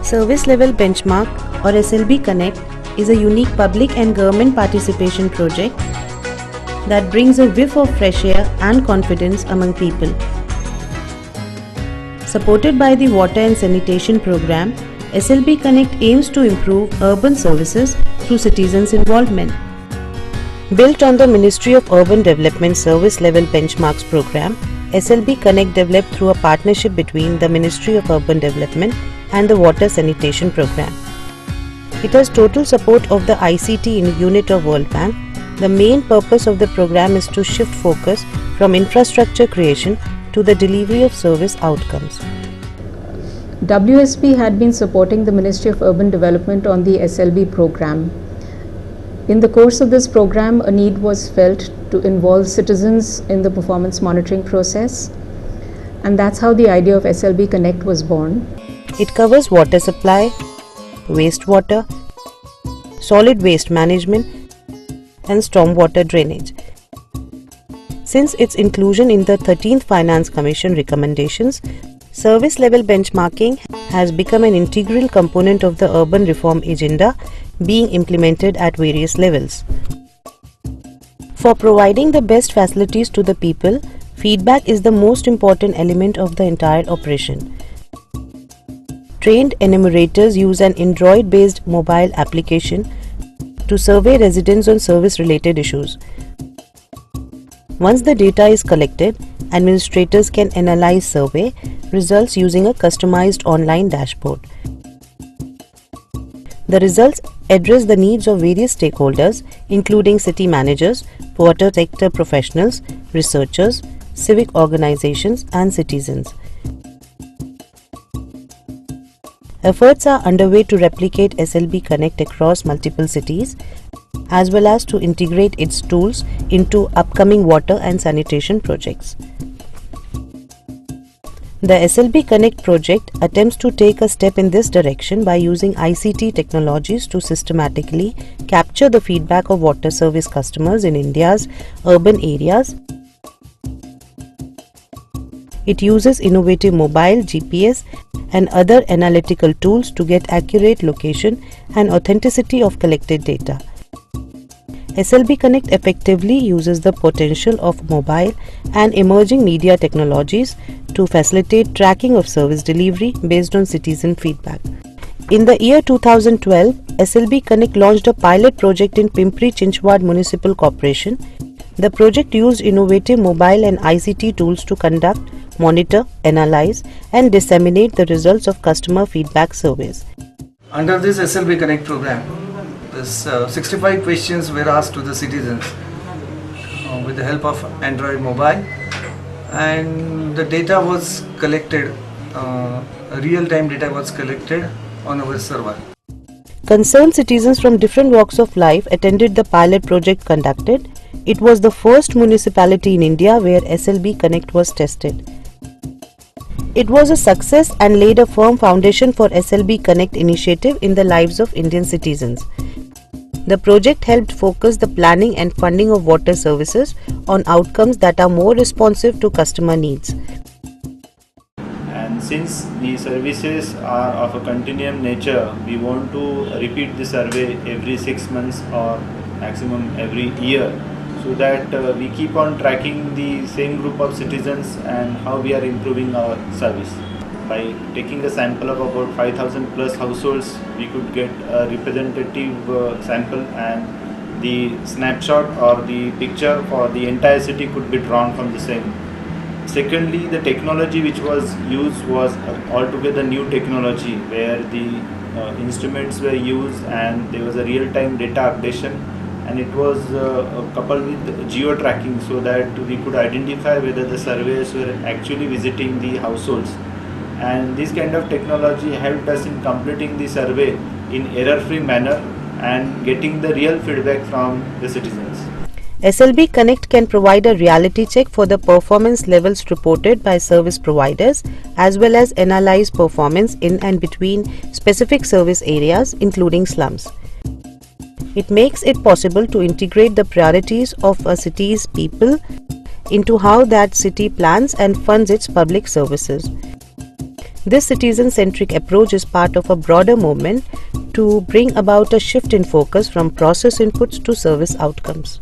Service Level Benchmark or SLB Connect is a unique public and government participation project that brings a whiff of fresh air and confidence among people. Supported by the Water and Sanitation Program, SLB Connect aims to improve urban services through citizens' involvement. Built on the Ministry of Urban Development Service Level Benchmarks Program, SLB Connect developed through a partnership between the Ministry of Urban Development and the Water Sanitation Program. It has total support of the ICT unit of World Bank. The main purpose of the program is to shift focus from infrastructure creation to the delivery of service outcomes. WSP had been supporting the Ministry of Urban Development on the SLB program. In the course of this program, a need was felt to involve citizens in the performance monitoring process, and that's how the idea of SLB Connect was born. It covers water supply, wastewater, solid waste management, and stormwater drainage. Since its inclusion in the 13th Finance Commission recommendations, service level benchmarking has become an integral component of the urban reform agenda being implemented at various levels. For providing the best facilities to the people, feedback is the most important element of the entire operation. Trained enumerators use an Android-based mobile application to survey residents on service-related issues. Once the data is collected, administrators can analyze survey results using a customized online dashboard. The results address the needs of various stakeholders, including city managers, water sector professionals, researchers, civic organizations, and citizens. Efforts are underway to replicate SLB Connect across multiple cities, as well as to integrate its tools into upcoming water and sanitation projects. The SLB Connect project attempts to take a step in this direction by using ICT technologies to systematically capture the feedback of water service customers in India's urban areas. It uses innovative mobile, GPS, and other analytical tools to get accurate location and authenticity of collected data. SLB Connect effectively uses the potential of mobile and emerging media technologies to facilitate tracking of service delivery based on citizen feedback. In the year 2012, SLB Connect launched a pilot project in Pimpri-Chinchwad Municipal Corporation. The project used innovative mobile and ICT tools to conduct, monitor, analyze, and disseminate the results of customer feedback surveys. Under this SLB Connect program, 65 questions were asked to the citizens with the help of Android mobile, and the data was collected, real-time data was collected on our server. Concerned citizens from different walks of life attended the pilot project conducted. It was the first municipality in India where SLB Connect was tested. It was a success and laid a firm foundation for SLB Connect initiative in the lives of Indian citizens. The project helped focus the planning and funding of water services on outcomes that are more responsive to customer needs. And since the services are of a continuum nature, we want to repeat the survey every 6 months or maximum every year, so that we keep on tracking the same group of citizens and how we are improving our service. By taking a sample of about 5,000 plus households, we could get a representative sample, and the snapshot or the picture for the entire city could be drawn from the same. Secondly, the technology which was used was altogether new technology, where the instruments were used and there was a real-time data updation, and it was coupled with geo-tracking, so that we could identify whether the surveyors were actually visiting the households. And this kind of technology helped us in completing the survey in error-free manner and getting the real feedback from the citizens. SLB Connect can provide a reality check for the performance levels reported by service providers, as well as analyze performance in and between specific service areas, including slums. It makes it possible to integrate the priorities of a city's people into how that city plans and funds its public services. This citizen-centric approach is part of a broader movement to bring about a shift in focus from process inputs to service outcomes.